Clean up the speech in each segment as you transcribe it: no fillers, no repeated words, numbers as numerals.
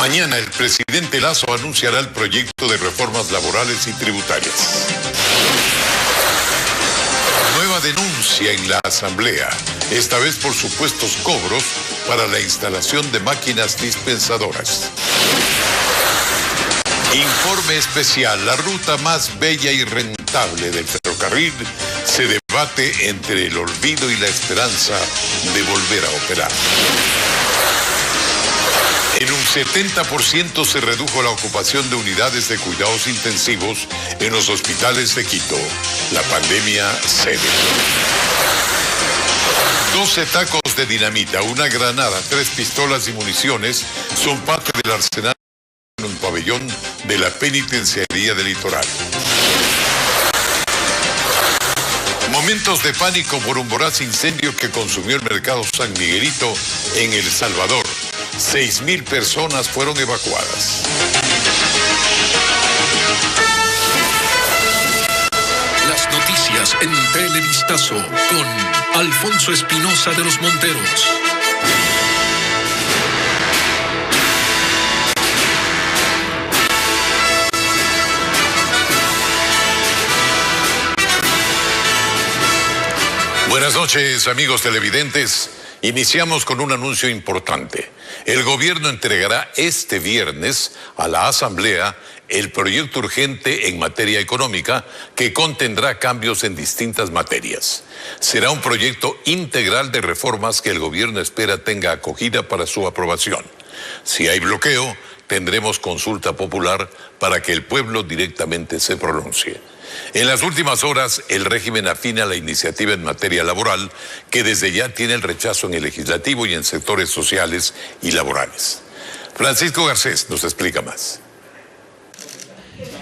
Mañana el presidente Lasso anunciará el proyecto de reformas laborales y tributarias. Nueva denuncia en la Asamblea, esta vez por supuestos cobros para la instalación de máquinas dispensadoras. Informe especial, la ruta más bella y rentable del ferrocarril se debate entre el olvido y la esperanza de volver a operar. En un 70% se redujo la ocupación de unidades de cuidados intensivos en los hospitales de Quito. La pandemia cede. 12 tacos de dinamita, una granada, 3 pistolas y municiones son parte del arsenal en un pabellón de la Penitenciaría del Litoral. Momentos de pánico por un voraz incendio que consumió el mercado San Miguelito en El Salvador. 6.000 personas fueron evacuadas. Las noticias en Televistazo con Alfonso Espinosa de los Monteros. Buenas noches, amigos televidentes. Iniciamos con un anuncio importante. El gobierno entregará este viernes a la Asamblea el proyecto urgente en materia económica que contendrá cambios en distintas materias. Será un proyecto integral de reformas que el gobierno espera tenga acogida para su aprobación. Si hay bloqueo, tendremos consulta popular para que el pueblo directamente se pronuncie. En las últimas horas, el régimen afina la iniciativa en materia laboral, que desde ya tiene el rechazo en el legislativo y en sectores sociales y laborales. Francisco Garcés nos explica más.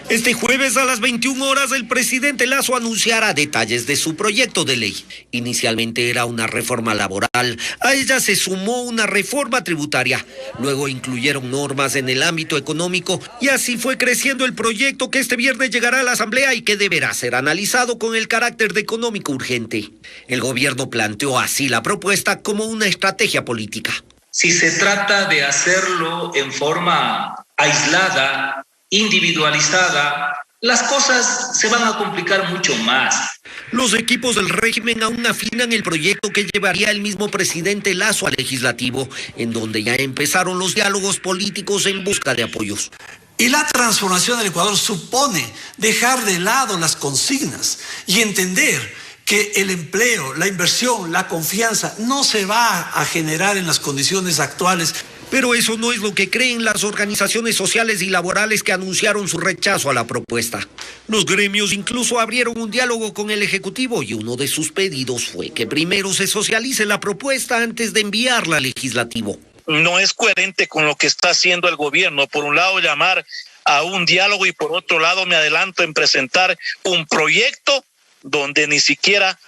Este jueves a las 21 horas el presidente Lasso anunciará detalles de su proyecto de ley. Inicialmente era una reforma laboral, a ella se sumó una reforma tributaria, luego incluyeron normas en el ámbito económico y así fue creciendo el proyecto que este viernes llegará a la Asamblea y que deberá ser analizado con el carácter de económico urgente. El gobierno planteó así la propuesta como una estrategia política. Si se trata de hacerlo en forma aislada, individualizada, las cosas se van a complicar mucho más. Los equipos del régimen aún afinan el proyecto que llevaría el mismo presidente Lasso al legislativo, en donde ya empezaron los diálogos políticos en busca de apoyos. Y la transformación del Ecuador supone dejar de lado las consignas y entender que el empleo, la inversión, la confianza no se va a generar en las condiciones actuales. Pero eso no es lo que creen las organizaciones sociales y laborales que anunciaron su rechazo a la propuesta. Los gremios incluso abrieron un diálogo con el Ejecutivo y uno de sus pedidos fue que primero se socialice la propuesta antes de enviarla al Legislativo. No es coherente con lo que está haciendo el gobierno. Por un lado, llamar a un diálogo y por otro lado me adelanto en presentar un proyecto donde ni siquiera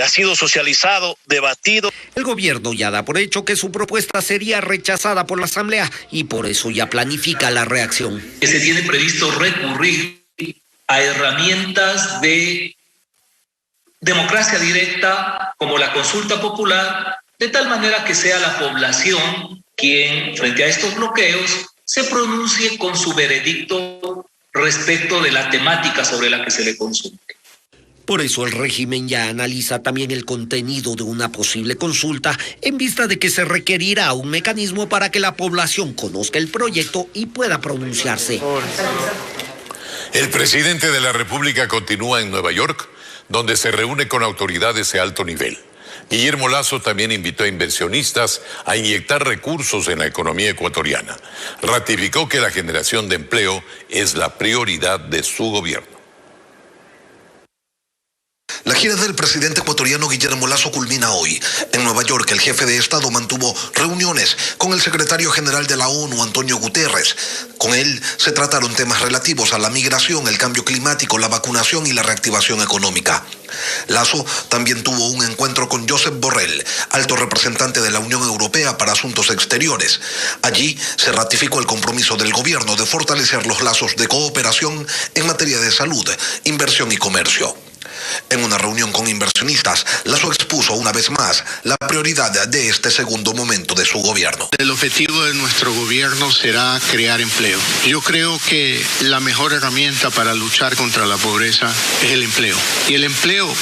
ha sido socializado, debatido. El gobierno ya da por hecho que su propuesta sería rechazada por la Asamblea y por eso ya planifica la reacción. Se tiene previsto recurrir a herramientas de democracia directa como la consulta popular, de tal manera que sea la población quien, frente a estos bloqueos, se pronuncie con su veredicto respecto de la temática sobre la que se le consulte. Por eso el régimen ya analiza también el contenido de una posible consulta en vista de que se requerirá un mecanismo para que la población conozca el proyecto y pueda pronunciarse. El presidente de la República continúa en Nueva York, donde se reúne con autoridades de alto nivel. Guillermo Lasso también invitó a inversionistas a inyectar recursos en la economía ecuatoriana. Ratificó que la generación de empleo es la prioridad de su gobierno. La gira del presidente ecuatoriano Guillermo Lasso culmina hoy. En Nueva York, el jefe de Estado mantuvo reuniones con el secretario general de la ONU, Antonio Guterres. Con él se trataron temas relativos a la migración, el cambio climático, la vacunación y la reactivación económica. Lasso también tuvo un encuentro con Josep Borrell, alto representante de la Unión Europea para Asuntos Exteriores. Allí se ratificó el compromiso del gobierno de fortalecer los lazos de cooperación en materia de salud, inversión y comercio. En una reunión con inversionistas, Lasso expuso una vez más la prioridad de este segundo momento de su gobierno. El objetivo de nuestro gobierno será crear empleo. Yo creo que la mejor herramienta para luchar contra la pobreza es el empleo. Y el empleo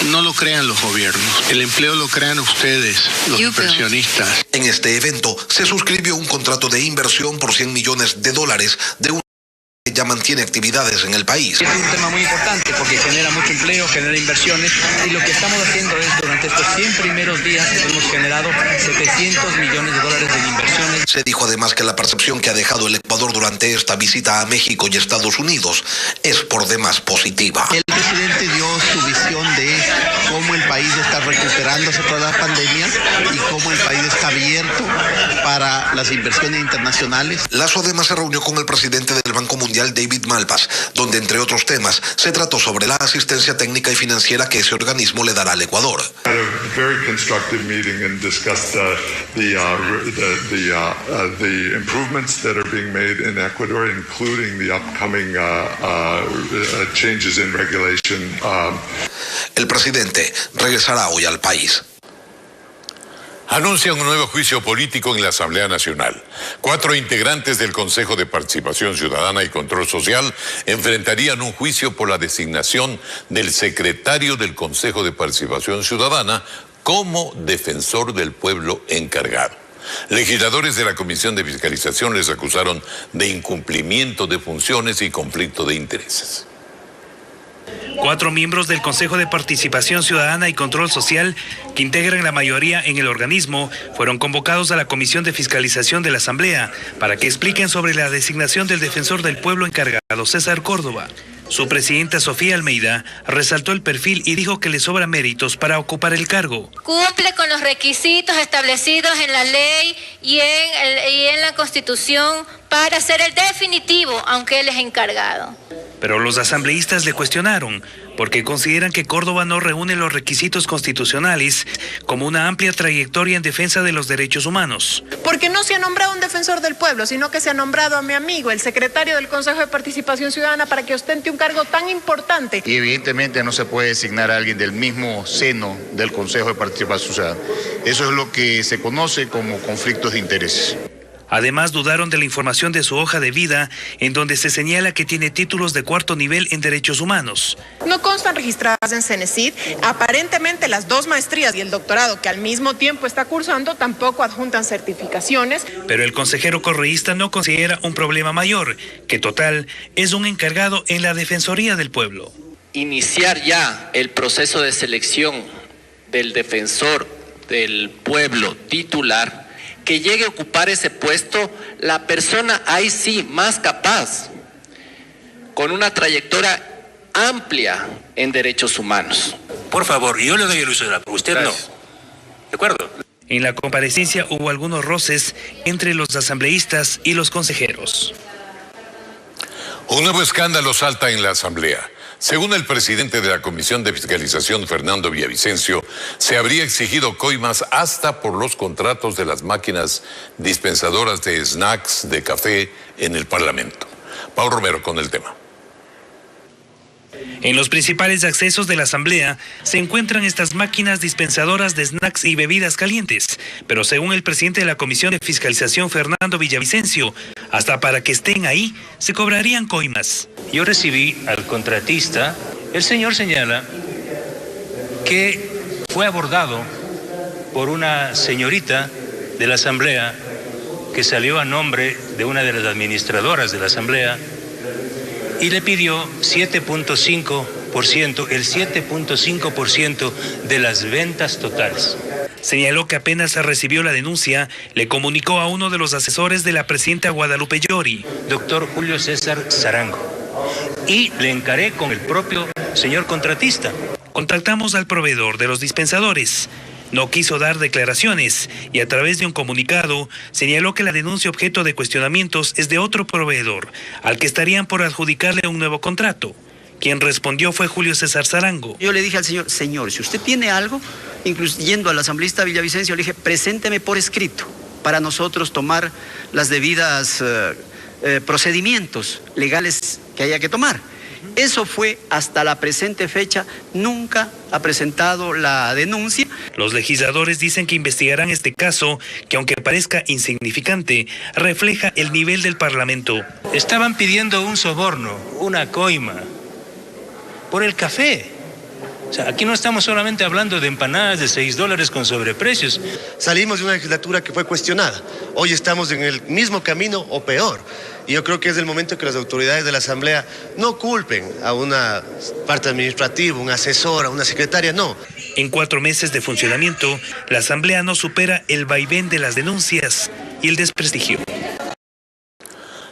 no lo crean los gobiernos, el empleo lo crean ustedes, los inversionistas. En este evento se suscribió un contrato de inversión por $100 millones de una que ya mantiene actividades en el país. Es un tema muy importante porque genera mucho empleo, genera inversiones, y lo que estamos haciendo es, durante estos 100 primeros días hemos generado $700 millones en inversiones. Se dijo además que la percepción que ha dejado el Ecuador durante esta visita a México y Estados Unidos es por demás positiva. El presidente dio su visión de cómo el país está recuperándose tras la pandemia y cómo el país está abierto para las inversiones internacionales. Lasso además se reunió con el presidente del Banco Mundial, David Malpass, donde entre otros temas se trató sobre la asistencia técnica y financiera que ese organismo le dará al Ecuador. The improvements that are being made in Ecuador, including the upcoming changes in regulation. El presidente regresará hoy al país. Anuncia un nuevo juicio político en la Asamblea Nacional. 4 integrantes del Consejo de Participación Ciudadana y Control Social enfrentarían un juicio por la designación del secretario del Consejo de Participación Ciudadana como defensor del pueblo encargado. Legisladores de la Comisión de Fiscalización les acusaron de incumplimiento de funciones y conflicto de intereses. 4 miembros del Consejo de Participación Ciudadana y Control Social, que integran la mayoría en el organismo, fueron convocados a la Comisión de Fiscalización de la Asamblea para que expliquen sobre la designación del defensor del pueblo encargado, César Córdoba. Su presidenta, Sofía Almeida, resaltó el perfil y dijo que le sobra méritos para ocupar el cargo. Cumple con los requisitos establecidos en la ley y en la Constitución para ser el definitivo, aunque él es encargado. Pero los asambleístas le cuestionaron porque consideran que Córdoba no reúne los requisitos constitucionales, como una amplia trayectoria en defensa de los derechos humanos. Porque no se ha nombrado un defensor del pueblo, sino que se ha nombrado a mi amigo, el secretario del Consejo de Participación Ciudadana, para que ostente un cargo tan importante. Y evidentemente no se puede designar a alguien del mismo seno del Consejo de Participación Ciudadana. Eso es lo que se conoce como conflictos de intereses. Además, dudaron de la información de su hoja de vida, en donde se señala que tiene títulos de 4º nivel en derechos humanos. No constan registradas en CENESID. Aparentemente las 2 maestrías y el doctorado que al mismo tiempo está cursando tampoco adjuntan certificaciones. Pero el consejero correísta no considera un problema mayor, que total es un encargado en la Defensoría del Pueblo. Iniciar ya el proceso de selección del defensor del pueblo titular, que llegue a ocupar ese puesto la persona ahí sí más capaz, con una trayectoria amplia en derechos humanos. Por favor, yo le doy el uso de la palabra, usted Gracias. No. ¿De acuerdo? En la comparecencia hubo algunos roces entre los asambleístas y los consejeros. Un nuevo escándalo salta en la Asamblea. Según el presidente de la Comisión de Fiscalización, Fernando Villavicencio, se habría exigido coimas hasta por los contratos de las máquinas dispensadoras de snacks de café en el Parlamento. Pau Romero con el tema. En los principales accesos de la Asamblea se encuentran estas máquinas dispensadoras de snacks y bebidas calientes, pero según el presidente de la Comisión de Fiscalización, Fernando Villavicencio, hasta para que estén ahí se cobrarían coimas. Yo recibí al contratista, el señor señala que fue abordado por una señorita de la Asamblea que salió a nombre de una de las administradoras de la Asamblea y le pidió 7.5%, el 7.5% de las ventas totales. Señaló que apenas recibió la denuncia, le comunicó a uno de los asesores de la presidenta Guadalupe Llori, doctor Julio César Sarango, y le encaré con el propio señor contratista. Contactamos al proveedor de los dispensadores. No quiso dar declaraciones y a través de un comunicado señaló que la denuncia objeto de cuestionamientos es de otro proveedor, al que estarían por adjudicarle un nuevo contrato. Quien respondió fue Julio César Sarango. Yo le dije al señor, si usted tiene algo, incluyendo al asambleísta Villavicencio, le dije, presénteme por escrito para nosotros tomar las debidas procedimientos legales que haya que tomar. Eso fue hasta la presente fecha, nunca ha presentado la denuncia. Los legisladores dicen que investigarán este caso, que aunque parezca insignificante, refleja el nivel del Parlamento. Estaban pidiendo un soborno, una coima, por el café. O sea, aquí no estamos solamente hablando de empanadas de $6 con sobreprecios. Salimos de una legislatura que fue cuestionada. Hoy estamos en el mismo camino o peor. Y yo creo que es el momento que las autoridades de la Asamblea no culpen a una parte administrativa, un asesor, a una secretaria, no. En 4 meses de funcionamiento, la Asamblea no supera el vaivén de las denuncias y el desprestigio.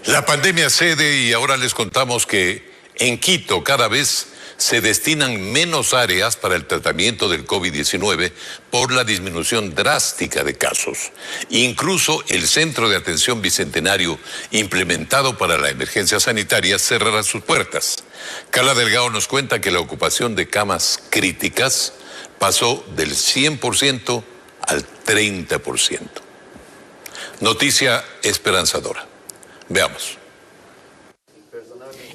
La pandemia cede y ahora les contamos que en Quito cada vez se destinan menos áreas para el tratamiento del COVID-19 por la disminución drástica de casos. Incluso el Centro de Atención Bicentenario implementado para la emergencia sanitaria cerrará sus puertas. Carla Delgado nos cuenta que la ocupación de camas críticas pasó del 100% al 30%. Noticia esperanzadora. Veamos.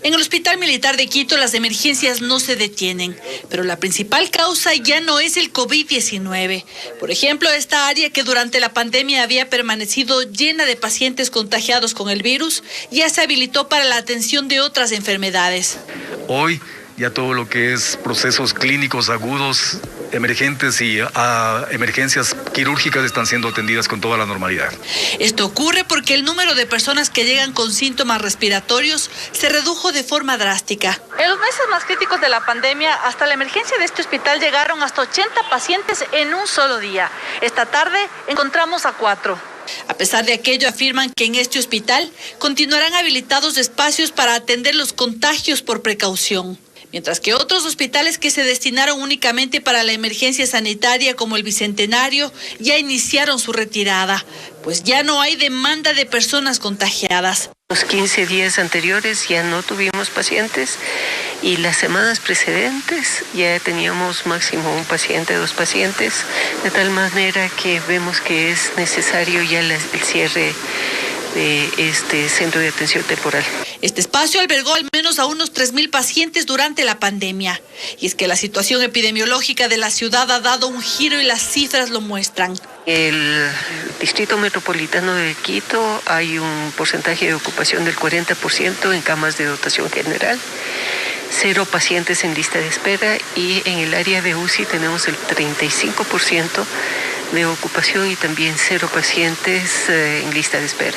En el Hospital Militar de Quito las emergencias no se detienen, pero la principal causa ya no es el COVID-19. Por ejemplo, esta área que durante la pandemia había permanecido llena de pacientes contagiados con el virus, ya se habilitó para la atención de otras enfermedades. Hoy ya todo lo que es procesos clínicos agudos, emergentes y emergencias quirúrgicas están siendo atendidas con toda la normalidad. Esto ocurre porque el número de personas que llegan con síntomas respiratorios se redujo de forma drástica. En los meses más críticos de la pandemia, hasta la emergencia de este hospital llegaron hasta 80 pacientes en un solo día. Esta tarde encontramos a 4. A pesar de aquello, afirman que en este hospital continuarán habilitados espacios para atender los contagios por precaución. Mientras que otros hospitales que se destinaron únicamente para la emergencia sanitaria, como el Bicentenario, ya iniciaron su retirada, pues ya no hay demanda de personas contagiadas. Los 15 días anteriores ya no tuvimos pacientes y las semanas precedentes ya teníamos máximo 1 paciente, 2 pacientes, de tal manera que vemos que es necesario ya el cierre de este centro de atención temporal. Este espacio albergó al menos a unos 3,000 pacientes durante la pandemia. Y es que la situación epidemiológica de la ciudad ha dado un giro y las cifras lo muestran. El Distrito Metropolitano de Quito hay un porcentaje de ocupación del 40% en camas de dotación general, 0 pacientes en lista de espera y en el área de UCI tenemos el 35% de ocupación y también 0 pacientes en lista de espera.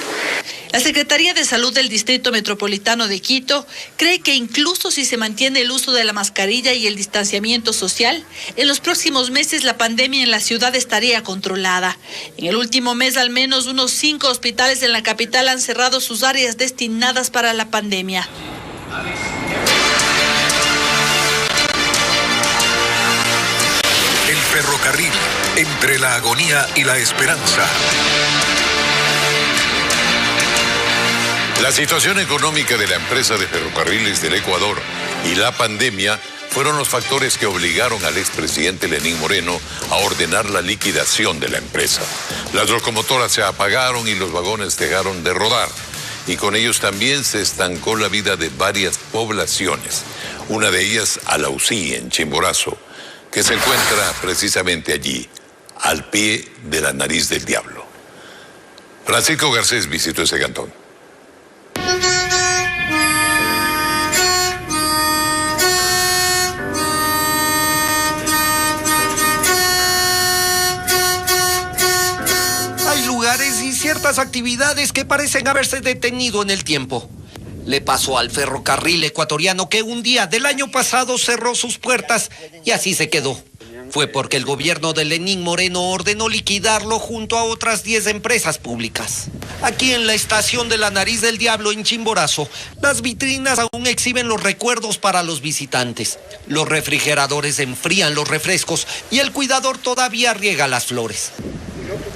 La Secretaría de Salud del Distrito Metropolitano de Quito cree que incluso si se mantiene el uso de la mascarilla y el distanciamiento social, en los próximos meses la pandemia en la ciudad estaría controlada. En el último mes, al menos unos 5 hospitales en la capital han cerrado sus áreas destinadas para la pandemia. El ferrocarril, entre la agonía y la esperanza. La situación económica de la empresa de ferrocarriles del Ecuador y la pandemia fueron los factores que obligaron al expresidente Lenín Moreno a ordenar la liquidación de la empresa. Las locomotoras se apagaron y los vagones dejaron de rodar. Y con ellos también se estancó la vida de varias poblaciones. Una de ellas, Alausí, en Chimborazo, que se encuentra precisamente allí, al pie de la Nariz del Diablo. Francisco Garcés visitó ese cantón. Hay lugares y ciertas actividades que parecen haberse detenido en el tiempo. Le pasó al ferrocarril ecuatoriano que un día del año pasado cerró sus puertas y así se quedó. Fue porque el gobierno de Lenín Moreno ordenó liquidarlo junto a otras 10 empresas públicas. Aquí en la estación de la Nariz del Diablo en Chimborazo, las vitrinas aún exhiben los recuerdos para los visitantes. Los refrigeradores enfrían los refrescos y el cuidador todavía riega las flores.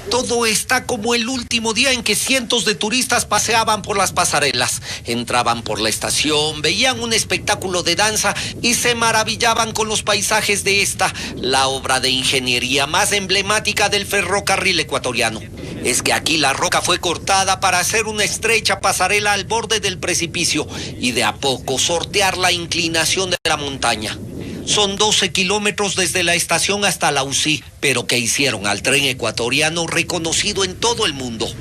Todo está como el último día en que cientos de turistas paseaban por las pasarelas. Entraban por la estación, veían un espectáculo de danza y se maravillaban con los paisajes de esta, la obra de ingeniería más emblemática del ferrocarril ecuatoriano. es que aquí la roca fue cortada para hacer una estrecha pasarela al borde del precipicio y de a poco sortear la inclinación de la montaña. Son 12 kilómetros desde la estación hasta la UCI, pero que hicieron al tren ecuatoriano reconocido en todo el mundo.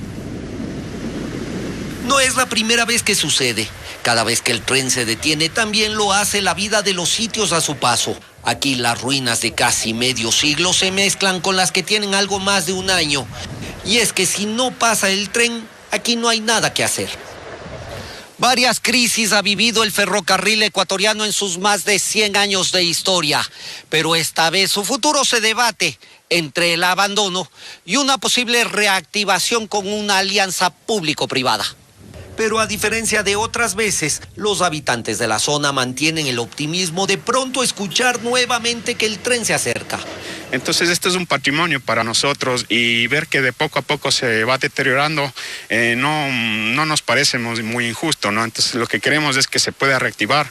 No es la primera vez que sucede. Cada vez que el tren se detiene, también lo hace la vida de los sitios a su paso. Aquí las ruinas de casi medio siglo se mezclan con las que tienen algo más de un año. Y es que si no pasa el tren, aquí no hay nada que hacer. Varias crisis ha vivido el ferrocarril ecuatoriano en sus más de 100 años de historia, pero esta vez su futuro se debate entre el abandono y una posible reactivación con una alianza público-privada. Pero a diferencia de otras veces, los habitantes de la zona mantienen el optimismo de pronto escuchar nuevamente que el tren se acerca. Entonces esto es un patrimonio para nosotros y ver que de poco a poco se va deteriorando no nos parece muy injusto, ¿no? Entonces lo que queremos es que se pueda reactivar.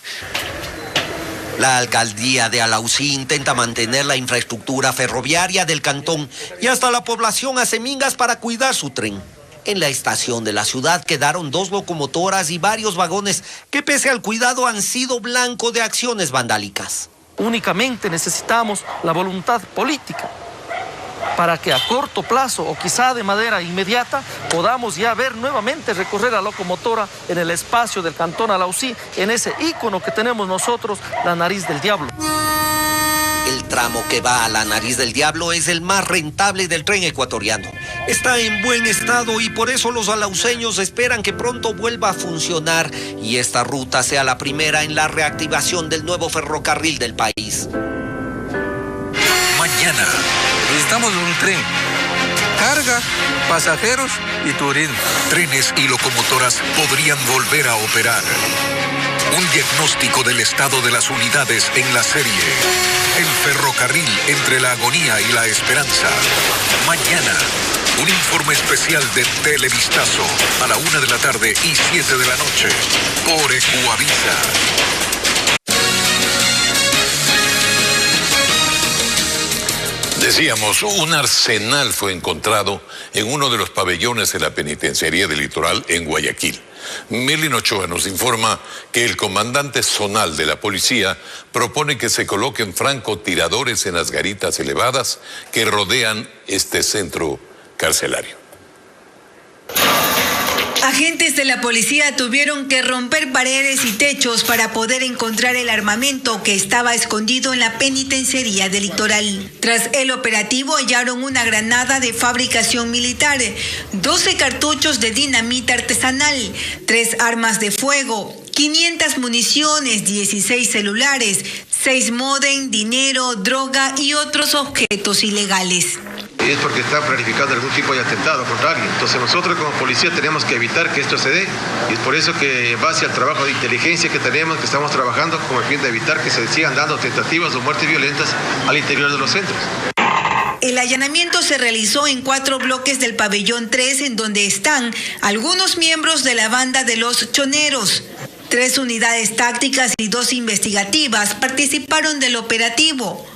La alcaldía de Alausí intenta mantener la infraestructura ferroviaria del cantón y hasta la población hace mingas para cuidar su tren. En la estación de la ciudad quedaron 2 locomotoras y varios vagones que pese al cuidado han sido blanco de acciones vandálicas. Únicamente necesitamos la voluntad política para que a corto plazo o quizá de manera inmediata podamos ya ver nuevamente recorrer la locomotora en el espacio del cantón Alausí, en ese ícono que tenemos nosotros, la Nariz del Diablo. El tramo que va a la Nariz del Diablo es el más rentable del tren ecuatoriano. Está en buen estado y por eso los alauceños esperan que pronto vuelva a funcionar y esta ruta sea la primera en la reactivación del nuevo ferrocarril del país. Mañana necesitamos un tren, carga, pasajeros y turismo. Trenes y locomotoras podrían volver a operar. Un diagnóstico del estado de las unidades en la serie. El ferrocarril entre la agonía y la esperanza. Mañana, un informe especial de Televistazo a la 1 de la tarde y 7 de la noche por Ecuavisa. Decíamos, un arsenal fue encontrado en uno de los pabellones de la penitenciaría del Litoral en Guayaquil. Melin Ochoa nos informa que el comandante zonal de la policía propone que se coloquen francotiradores en las garitas elevadas que rodean este centro carcelario. Agentes de la policía tuvieron que romper paredes y techos para poder encontrar el armamento que estaba escondido en la penitenciaría del Litoral. Tras el operativo hallaron una granada de fabricación militar, 12 cartuchos de dinamita artesanal, 3 armas de fuego, 500 municiones, 16 celulares, 6 módem, dinero, droga y otros objetos ilegales. Es porque está planificando algún tipo de atentado, al contrario. Entonces nosotros como policía tenemos que evitar que esto se dé y es por eso que en base al trabajo de inteligencia que tenemos, que estamos trabajando con el fin de evitar que se sigan dando tentativas o muertes violentas al interior de los centros. El allanamiento se realizó en 4 bloques del pabellón 3, en donde están algunos miembros de la banda de los choneros. 3 unidades tácticas y 2 investigativas participaron del operativo.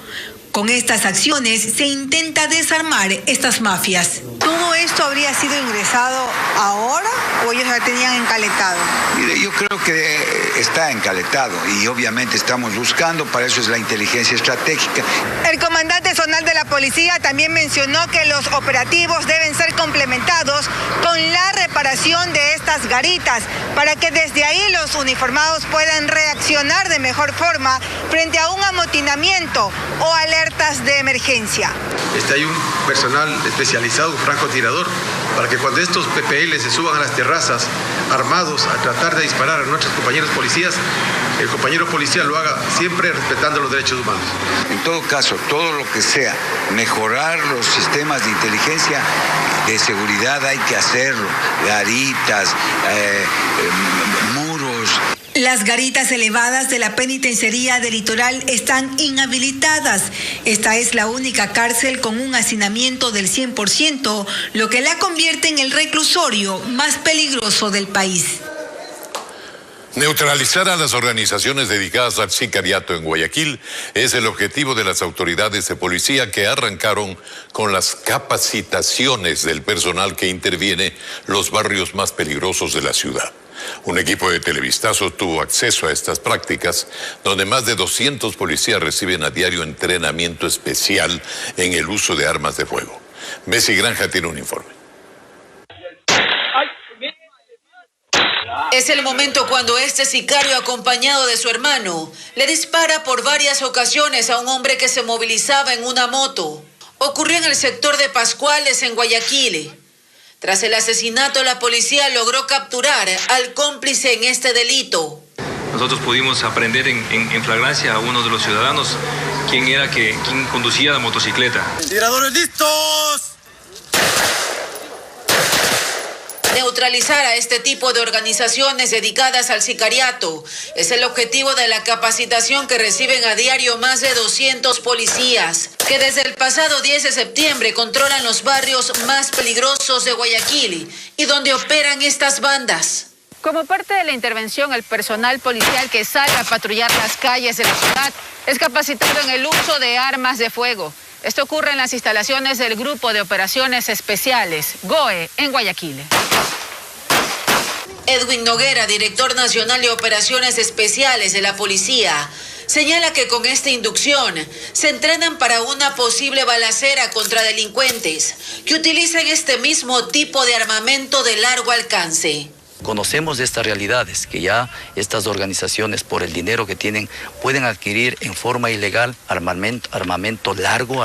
Con estas acciones se intenta desarmar estas mafias. ¿Todo esto habría sido ingresado ahora o ellos ya tenían encaletado? Mire, yo creo que está encaletado y obviamente estamos buscando, para eso es la inteligencia estratégica. El comandante zonal de la policía también mencionó que los operativos deben ser complementados con la reparación de estas garitas para que desde ahí los uniformados puedan reaccionar de mejor forma frente a un amotinamiento o alertas de emergencia. Hay un personal especializado, un francotirador, para que cuando estos PPL se suban a las terrazas armados a tratar de disparar a nuestros compañeros policías, el compañero policía lo haga siempre respetando los derechos humanos. En todo caso, todo lo que sea mejorar los sistemas de inteligencia, de seguridad, hay que hacerlo. Garitas, muros. Las garitas elevadas de la penitenciaría del Litoral están inhabilitadas. Esta es la única cárcel con un hacinamiento del 100%, lo que la convierte en el reclusorio más peligroso del país. Neutralizar a las organizaciones dedicadas al sicariato en Guayaquil es el objetivo de las autoridades de policía que arrancaron con las capacitaciones del personal que interviene los barrios más peligrosos de la ciudad. Un equipo de Televistazo tuvo acceso a estas prácticas, donde más de 200 policías reciben a diario entrenamiento especial en el uso de armas de fuego. Bessie Granja tiene un informe. Es el momento cuando este sicario, acompañado de su hermano, le dispara por varias ocasiones a un hombre que se movilizaba en una moto. Ocurrió en el sector de Pascuales, en Guayaquil. Tras el asesinato, la policía logró capturar al cómplice en este delito. Nosotros pudimos aprender en flagrancia a uno de los ciudadanos quién conducía la motocicleta. ¡Tiradores listos! Neutralizar a este tipo de organizaciones dedicadas al sicariato es el objetivo de la capacitación que reciben a diario más de 200 policías, que desde el pasado 10 de septiembre controlan los barrios más peligrosos de Guayaquil y donde operan estas bandas. Como parte de la intervención, el personal policial que sale a patrullar las calles de la ciudad es capacitado en el uso de armas de fuego. Esto ocurre en las instalaciones del Grupo de Operaciones Especiales, GOE, en Guayaquil. Edwin Noguera, director nacional de Operaciones Especiales de la Policía, señala que con esta inducción se entrenan para una posible balacera contra delincuentes que utilizan este mismo tipo de armamento de largo alcance. Conocemos de estas realidades, que ya estas organizaciones, por el dinero que tienen, pueden adquirir en forma ilegal armamento de largo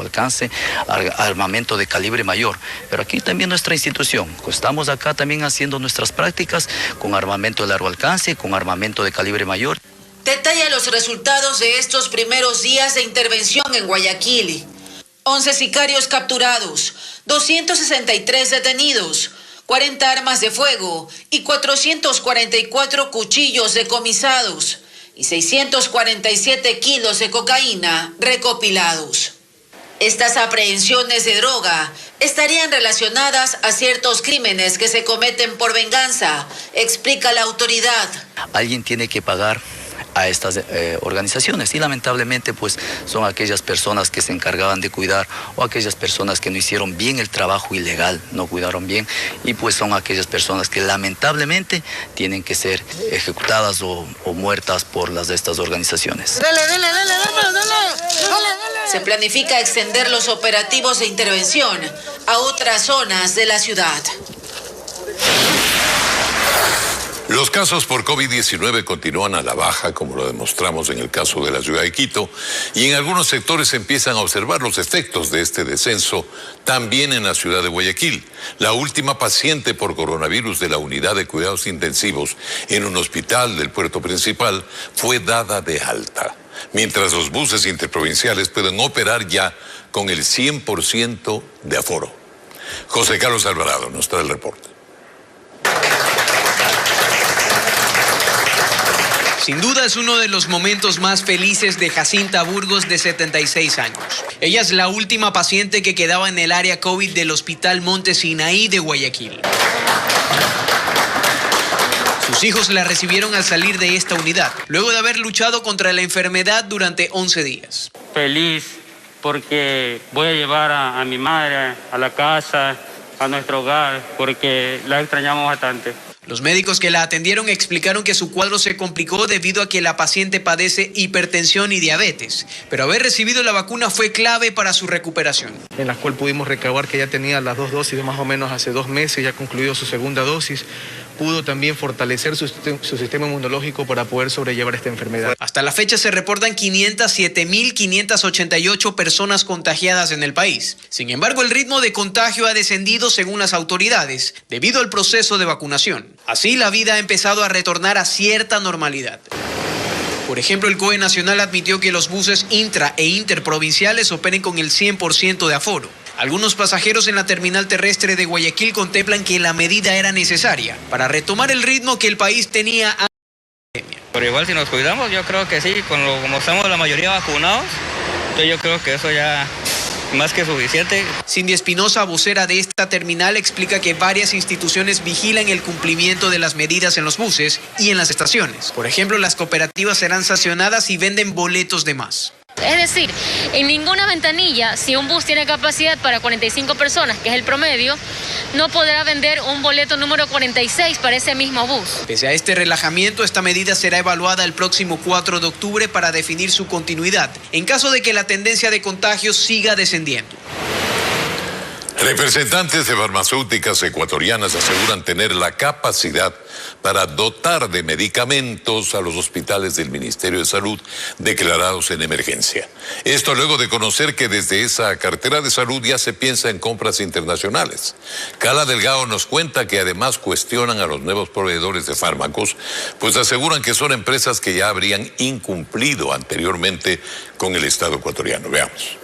alcance, armamento de calibre mayor. Pero aquí también nuestra institución, estamos acá también haciendo nuestras prácticas con armamento de largo alcance, con armamento de calibre mayor. Detalla los resultados de estos primeros días de intervención en Guayaquil. 11 sicarios capturados, 263 detenidos, 40 armas de fuego y 444 cuchillos decomisados y 647 kilos de cocaína recopilados. Estas aprehensiones de droga estarían relacionadas a ciertos crímenes que se cometen por venganza, explica la autoridad. Alguien tiene que pagar a estas organizaciones y lamentablemente pues son aquellas personas que se encargaban de cuidar o aquellas personas que no hicieron bien el trabajo ilegal, no cuidaron bien, y pues son aquellas personas que lamentablemente tienen que ser ejecutadas o muertas por las de estas organizaciones. ¡Dale! Se planifica extender los operativos de intervención a otras zonas de la ciudad. Los casos por COVID-19 continúan a la baja, como lo demostramos en el caso de la ciudad de Quito, y en algunos sectores se empiezan a observar los efectos de este descenso también en la ciudad de Guayaquil. La última paciente por coronavirus de la unidad de cuidados intensivos en un hospital del puerto principal fue dada de alta, mientras los buses interprovinciales pueden operar ya con el 100% de aforo. José Carlos Alvarado nos trae el reporte. Sin duda es uno de los momentos más felices de Jacinta Burgos, de 76 años. Ella es la última paciente que quedaba en el área COVID del Hospital Monte Sinaí de Guayaquil. Sus hijos la recibieron al salir de esta unidad, luego de haber luchado contra la enfermedad durante 11 días. Feliz porque voy a llevar a mi madre a la casa, a nuestro hogar, porque la extrañamos bastante. Los médicos que la atendieron explicaron que su cuadro se complicó debido a que la paciente padece hipertensión y diabetes, pero haber recibido la vacuna fue clave para su recuperación. En la cual pudimos recabar que ya tenía las 2 dosis de más o menos hace 2 meses, ya concluido su segunda dosis. Pudo también fortalecer su sistema inmunológico para poder sobrellevar esta enfermedad. Hasta la fecha se reportan 507.588 personas contagiadas en el país. Sin embargo, el ritmo de contagio ha descendido según las autoridades, debido al proceso de vacunación. Así, la vida ha empezado a retornar a cierta normalidad. Por ejemplo, el COE Nacional admitió que los buses intra e interprovinciales operen con el 100% de aforo. Algunos pasajeros en la terminal terrestre de Guayaquil contemplan que la medida era necesaria para retomar el ritmo que el país tenía antes de la pandemia. Pero igual si nos cuidamos, yo creo que sí, como estamos la mayoría vacunados, entonces yo creo que eso ya más que suficiente. Cindy Espinosa, vocera de esta terminal, explica que varias instituciones vigilan el cumplimiento de las medidas en los buses y en las estaciones. Por ejemplo, las cooperativas serán sancionadas si venden boletos de más. Es decir, en ninguna ventanilla, si un bus tiene capacidad para 45 personas, que es el promedio, no podrá vender un boleto número 46 para ese mismo bus. Pese a este relajamiento, esta medida será evaluada el próximo 4 de octubre para definir su continuidad, en caso de que la tendencia de contagios siga descendiendo. Representantes de farmacéuticas ecuatorianas aseguran tener la capacidad para dotar de medicamentos a los hospitales del Ministerio de Salud declarados en emergencia. Esto luego de conocer que desde esa cartera de salud ya se piensa en compras internacionales. Carla Delgado nos cuenta que además cuestionan a los nuevos proveedores de fármacos, pues aseguran que son empresas que ya habrían incumplido anteriormente con el Estado ecuatoriano. Veamos.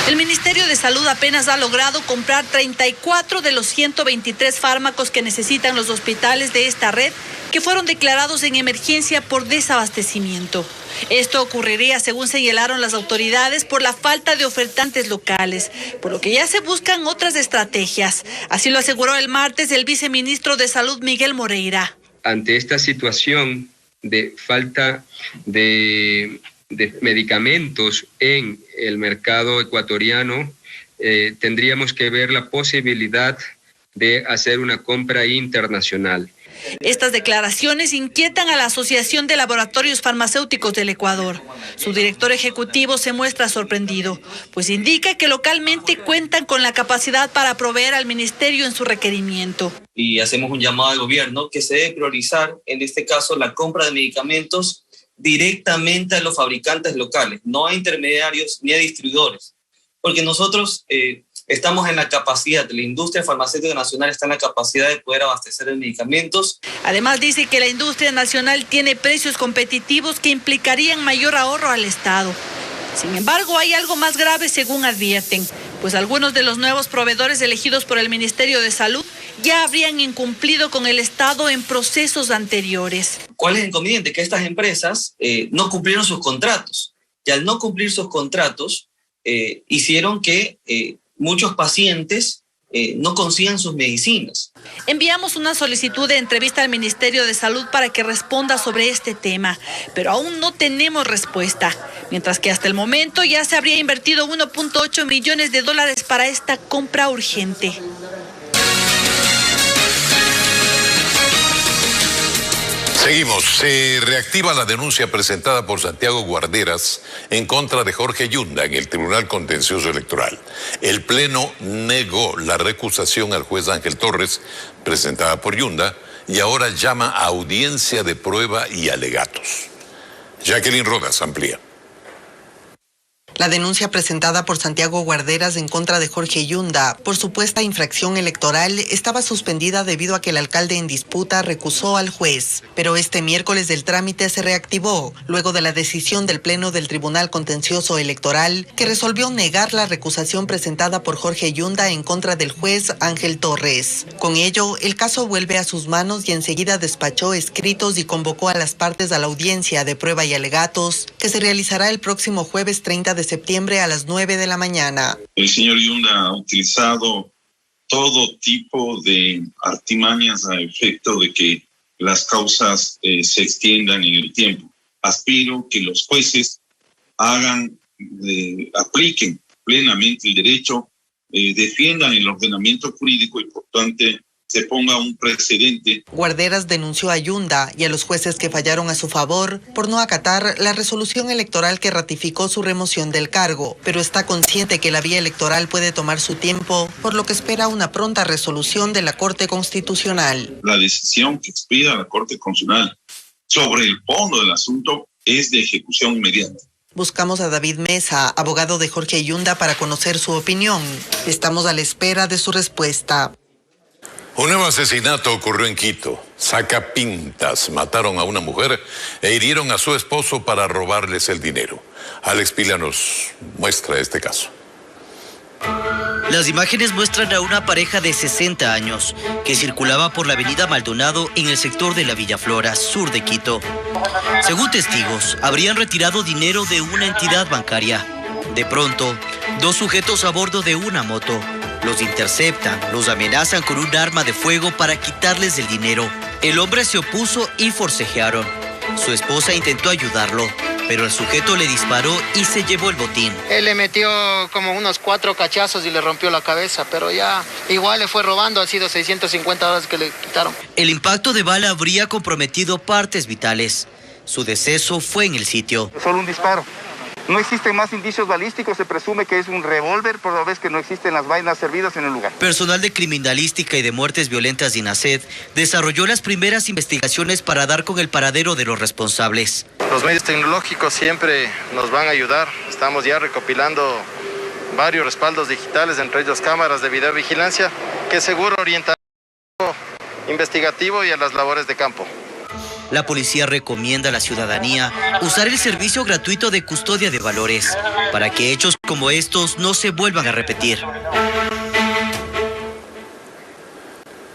El Ministerio de Salud apenas ha logrado comprar 34 de los 123 fármacos que necesitan los hospitales de esta red, que fueron declarados en emergencia por desabastecimiento. Esto ocurriría, según señalaron las autoridades, por la falta de ofertantes locales, por lo que ya se buscan otras estrategias. Así lo aseguró el martes el viceministro de Salud, Miguel Moreira. Ante esta situación de falta de medicamentos en el mercado ecuatoriano, tendríamos que ver la posibilidad de hacer una compra internacional. Estas declaraciones inquietan a la Asociación de Laboratorios Farmacéuticos del Ecuador. Su director ejecutivo se muestra sorprendido, pues indica que localmente cuentan con la capacidad para proveer al ministerio en su requerimiento. Y hacemos un llamado al gobierno que se debe priorizar, en este caso, la compra de medicamentos directamente a los fabricantes locales, no a intermediarios ni a distribuidores, porque nosotros estamos en la capacidad, la industria farmacéutica nacional está en la capacidad de poder abastecer de medicamentos. Además dice que la industria nacional tiene precios competitivos que implicarían mayor ahorro al Estado. Sin embargo, hay algo más grave según advierten, pues algunos de los nuevos proveedores elegidos por el Ministerio de Salud ya habrían incumplido con el Estado en procesos anteriores. ¿Cuál es el inconveniente? Que estas empresas no cumplieron sus contratos, y al no cumplir sus contratos hicieron que muchos pacientes no consigan sus medicinas. Enviamos una solicitud de entrevista al Ministerio de Salud para que responda sobre este tema, pero aún no tenemos respuesta, mientras que hasta el momento ya se habría invertido $1.8 millones para esta compra urgente. Seguimos. Se reactiva la denuncia presentada por Santiago Guarderas en contra de Jorge Yunda en el Tribunal Contencioso Electoral. El Pleno negó la recusación al juez Ángel Torres presentada por Yunda y ahora llama a audiencia de prueba y alegatos. Jacqueline Rodas amplía. La denuncia presentada por Santiago Guarderas en contra de Jorge Yunda por supuesta infracción electoral estaba suspendida debido a que el alcalde en disputa recusó al juez. Pero este miércoles el trámite se reactivó luego de la decisión del Pleno del Tribunal Contencioso Electoral que resolvió negar la recusación presentada por Jorge Yunda en contra del juez Ángel Torres. Con ello, el caso vuelve a sus manos y enseguida despachó escritos y convocó a las partes a la audiencia de prueba y alegatos que se realizará el próximo jueves 30 de septiembre a las 9 de la mañana. El señor Yunda ha utilizado todo tipo de artimañas a efecto de que las causas se extiendan en el tiempo. Aspiro que los jueces apliquen plenamente el derecho, defiendan el ordenamiento jurídico y por tanto se ponga un precedente. Guarderas denunció a Yunda y a los jueces que fallaron a su favor por no acatar la resolución electoral que ratificó su remoción del cargo, pero está consciente que la vía electoral puede tomar su tiempo, por lo que espera una pronta resolución de la Corte Constitucional. La decisión que expida la Corte Constitucional sobre el fondo del asunto es de ejecución inmediata. Buscamos a David Mesa, abogado de Jorge Yunda, para conocer su opinión. Estamos a la espera de su respuesta. Un nuevo asesinato ocurrió en Quito. Sacapintas mataron a una mujer e hirieron a su esposo para robarles el dinero. Alex Pila nos muestra este caso. Las imágenes muestran a una pareja de 60 años que circulaba por la avenida Maldonado en el sector de la Villaflora, sur de Quito. Según testigos, habrían retirado dinero de una entidad bancaria. De pronto, Dos sujetos a bordo de una moto los interceptan, los amenazan con un arma de fuego para quitarles el dinero. El hombre se opuso y forcejearon. Su esposa intentó ayudarlo, pero el sujeto le disparó y se llevó el botín. Él le metió como unos 4 cachazos y le rompió la cabeza, pero ya igual le fue robando, han sido $650 que le quitaron. El impacto de bala habría comprometido partes vitales. Su deceso fue en el sitio. Solo un disparo. No existen más indicios balísticos, se presume que es un revólver, por la vez que no existen las vainas servidas en el lugar. Personal de criminalística y de muertes violentas de INACED desarrolló las primeras investigaciones para dar con el paradero de los responsables. Los medios tecnológicos siempre nos van a ayudar. Estamos ya recopilando varios respaldos digitales, entre ellos cámaras de videovigilancia, que seguro orientarán al investigativo y a las labores de campo. La policía recomienda a la ciudadanía usar el servicio gratuito de custodia de valores para que hechos como estos no se vuelvan a repetir.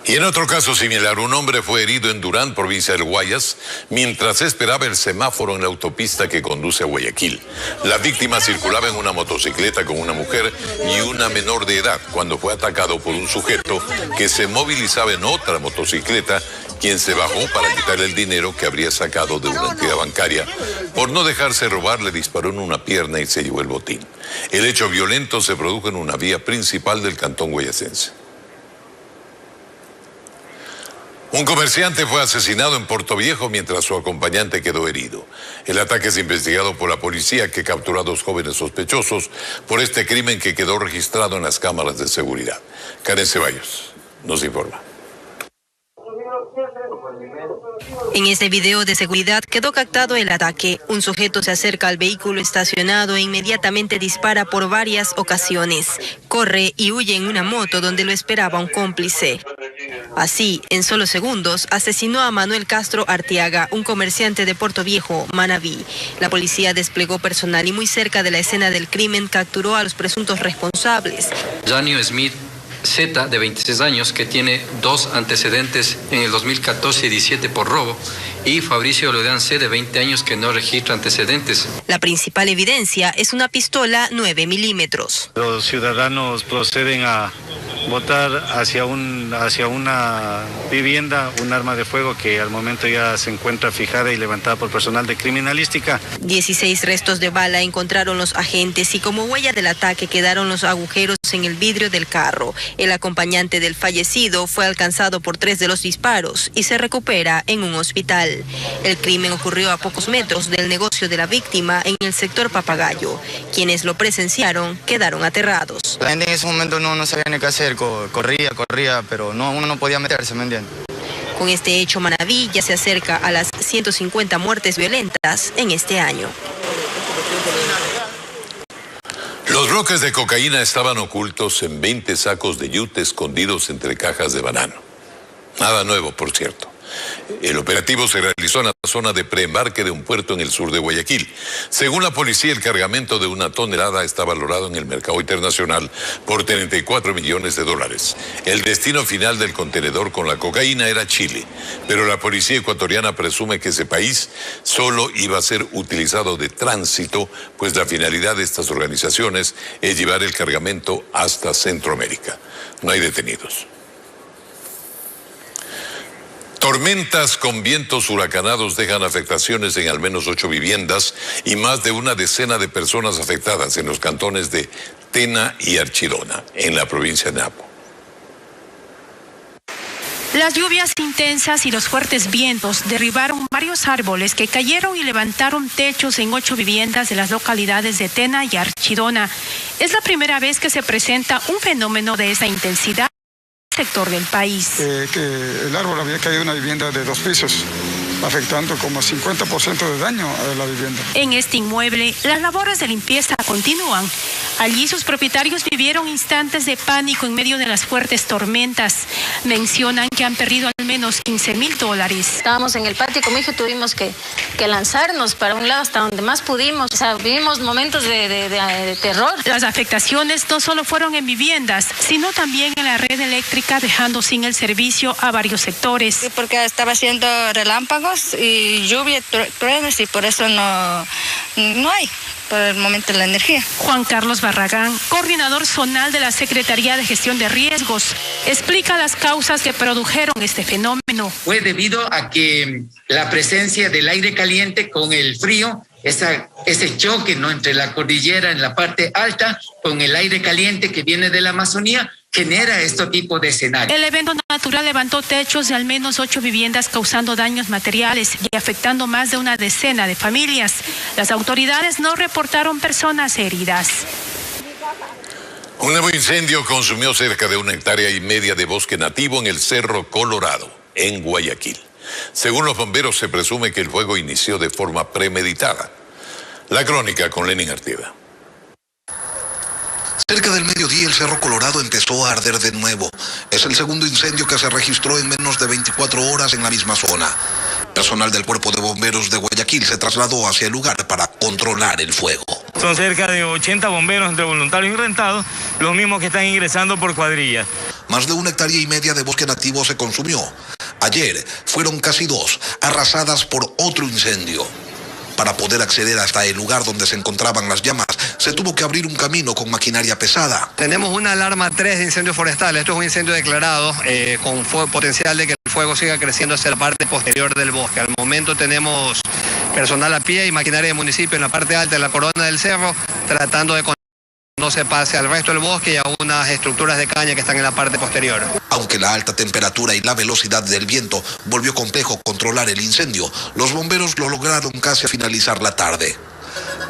Y en otro caso similar, un hombre fue herido en Durán, provincia del Guayas, mientras esperaba el semáforo en la autopista que conduce a Guayaquil. La víctima circulaba en una motocicleta con una mujer y una menor de edad cuando fue atacado por un sujeto que se movilizaba en otra motocicleta, quien se bajó para quitarle el dinero que habría sacado de una entidad bancaria. Por no dejarse robar, le disparó en una pierna y se llevó el botín. El hecho violento se produjo en una vía principal del cantón guayasense. Un comerciante fue asesinado en Portoviejo mientras su acompañante quedó herido. El ataque es investigado por la policía, que capturó a 2 jóvenes sospechosos por este crimen que quedó registrado en las cámaras de seguridad. Karen Ceballos nos informa. En este video de seguridad quedó captado el ataque. Un sujeto se acerca al vehículo estacionado e inmediatamente dispara por varias ocasiones. Corre y huye en una moto donde lo esperaba un cómplice. Así, en solo segundos, asesinó a Manuel Castro Arteaga, un comerciante de Portoviejo, Manabí. La policía desplegó personal y muy cerca de la escena del crimen capturó a los presuntos responsables. Janio Smith Z, de 26 años, que tiene 2 antecedentes en el 2014 y 17 por robo, y Fabricio Lodeán C, de 20 años, que no registra antecedentes. La principal evidencia es una pistola 9 milímetros. Los ciudadanos proceden a botar hacia una vivienda un arma de fuego que al momento ya se encuentra fijada y levantada por personal de criminalística. 16 restos de bala encontraron los agentes y como huella del ataque quedaron los agujeros en el vidrio del carro. El acompañante del fallecido fue alcanzado por 3 de los disparos y se recupera en un hospital. El crimen ocurrió a pocos metros del negocio de la víctima en el sector Papagayo. Quienes lo presenciaron quedaron aterrados. La gente en ese momento no sabía ni qué hacer, corría, pero uno no podía meterse, ¿me entiendes? Con este hecho, Manabí ya se acerca a las 150 muertes violentas en este año. Los bloques de cocaína estaban ocultos en 20 sacos de yute escondidos entre cajas de banano. Nada nuevo, por cierto. El operativo se realizó en la zona de preembarque de un puerto en el sur de Guayaquil. Según la policía, el cargamento de 1 tonelada está valorado en el mercado internacional por $34 millones. El destino final del contenedor con la cocaína era Chile, pero la policía ecuatoriana presume que ese país solo iba a ser utilizado de tránsito, pues la finalidad de estas organizaciones es llevar el cargamento hasta Centroamérica. No hay detenidos. Tormentas con vientos huracanados dejan afectaciones en al menos 8 viviendas y más de una decena de personas afectadas en los cantones de Tena y Archidona, en la provincia de Napo. Las lluvias intensas y los fuertes vientos derribaron varios árboles que cayeron y levantaron techos en 8 viviendas de las localidades de Tena y Archidona. Es la primera vez que se presenta un fenómeno de esa intensidad en el sector del país. Que el árbol había caído en una vivienda de 2 pisos, afectando como 50% de daño a la vivienda. En este inmueble, las labores de limpieza continúan. Allí sus propietarios vivieron instantes de pánico en medio de las fuertes tormentas. Mencionan que han perdido al menos $15,000. Estábamos en el patio, como dije, tuvimos que lanzarnos para un lado hasta donde más pudimos. O sea, vivimos momentos de terror. Las afectaciones no solo fueron en viviendas, sino también en la red eléctrica, dejando sin el servicio a varios sectores. Sí, porque estaba haciendo relámpagos y lluvia, truenos, y por eso no hay. por el momento la energía. Juan Carlos Barragán, coordinador zonal de la Secretaría de Gestión de Riesgos, explica las causas que produjeron este fenómeno. Fue debido a que la presencia del aire caliente con el frío, ese choque, ¿no?, entre la cordillera en la parte alta con el aire caliente que viene de la Amazonía, genera este tipo de escenario. El evento natural levantó techos de al menos 8 viviendas, causando daños materiales y afectando más de una decena de familias. Las autoridades no reportaron personas heridas. Un nuevo incendio consumió cerca de 1,5 hectáreas de bosque nativo en el Cerro Colorado, en Guayaquil. Según los bomberos, se presume que el fuego inició de forma premeditada. La crónica con Lenin Artieda. Cerca del mediodía, el Cerro Colorado empezó a arder de nuevo. Es el segundo incendio que se registró en menos de 24 horas en la misma zona. Personal del Cuerpo de Bomberos de Guayaquil se trasladó hacia el lugar para controlar el fuego. Son cerca de 80 bomberos entre voluntarios y rentados, los mismos que están ingresando por cuadrillas. Más de 1,5 hectáreas de bosque nativo se consumió. Ayer fueron casi 2, arrasadas por otro incendio. Para poder acceder hasta el lugar donde se encontraban las llamas, se tuvo que abrir un camino con maquinaria pesada. Tenemos una alarma 3 de incendio forestal. Esto es un incendio declarado con potencial de que el fuego siga creciendo hacia la parte posterior del bosque. Al momento tenemos personal a pie y maquinaria de municipio en la parte alta de la corona del cerro, tratando de que no se pase al resto del bosque y a unas estructuras de caña que están en la parte posterior. Aunque la alta temperatura y la velocidad del viento volvió complejo controlar el incendio, los bomberos lo lograron casi a finalizar la tarde.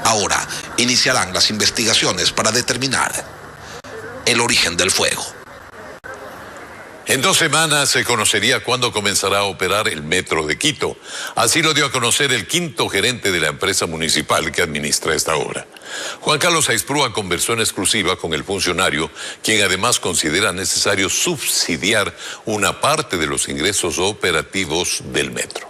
Ahora iniciarán las investigaciones para determinar el origen del fuego. En 2 semanas se conocería cuándo comenzará a operar el Metro de Quito. Así lo dio a conocer el 5º gerente de la empresa municipal que administra esta obra. Juan Carlos Aisprúa conversó en exclusiva con el funcionario, quien además considera necesario subsidiar una parte de los ingresos operativos del metro.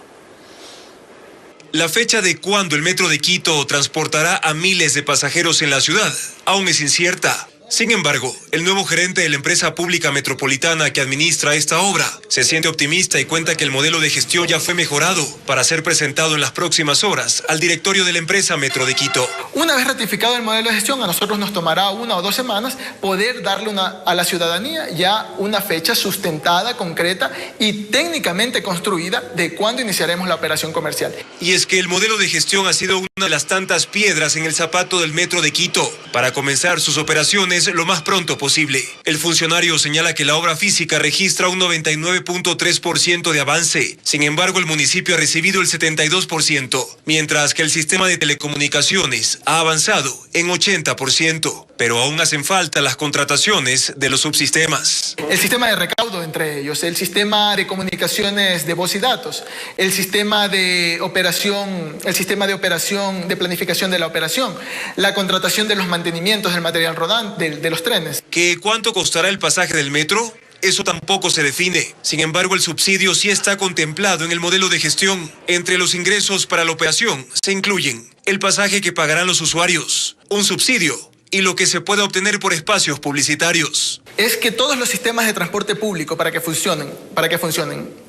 La fecha de cuándo el Metro de Quito transportará a miles de pasajeros en la ciudad aún es incierta. Sin embargo, el nuevo gerente de la empresa pública metropolitana que administra esta obra se siente optimista y cuenta que el modelo de gestión ya fue mejorado para ser presentado en las próximas horas al directorio de la empresa Metro de Quito. Una vez ratificado el modelo de gestión, a nosotros nos tomará 1 o 2 semanas poder darle a la ciudadanía ya una fecha sustentada, concreta y técnicamente construida de cuándo iniciaremos la operación comercial. Y es que el modelo de gestión ha sido una de las tantas piedras en el zapato del Metro de Quito para comenzar sus operaciones lo más pronto posible. El funcionario señala que la obra física registra un 99.3% de avance. Sin embargo, el municipio ha recibido el 72%, mientras que el sistema de telecomunicaciones ha avanzado en 80%. Pero aún hacen falta las contrataciones de los subsistemas. El sistema de recaudo entre ellos, el sistema de comunicaciones de voz y datos, el sistema de operación, de planificación de la operación, la contratación de los mantenimientos del material rodante, de los trenes. ¿Qué cuánto costará el pasaje del metro? Eso tampoco se define. Sin embargo, el subsidio sí está contemplado en el modelo de gestión. Entre los ingresos para la operación se incluyen el pasaje que pagarán los usuarios, un subsidio y lo que se pueda obtener por espacios publicitarios. Es que todos los sistemas de transporte público para que funcionen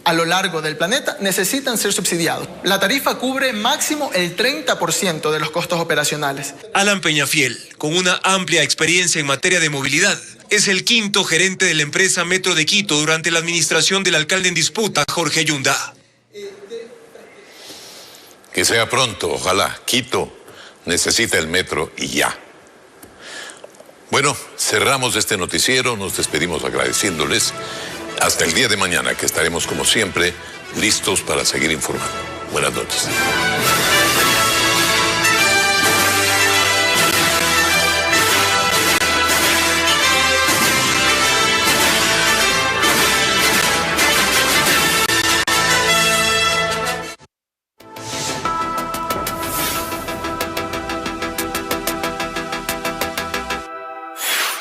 a lo largo del planeta necesitan ser subsidiados. La tarifa cubre máximo el 30% de los costos operacionales. Alan Peñafiel, con una amplia experiencia en materia de movilidad, es el 5º gerente de la empresa Metro de Quito durante la administración del alcalde en disputa, Jorge Yunda. Que sea pronto, ojalá. Quito necesita el metro y ya. Bueno, cerramos este noticiero, nos despedimos agradeciéndoles. Hasta el día de mañana, que estaremos como siempre listos para seguir informando. Buenas noches.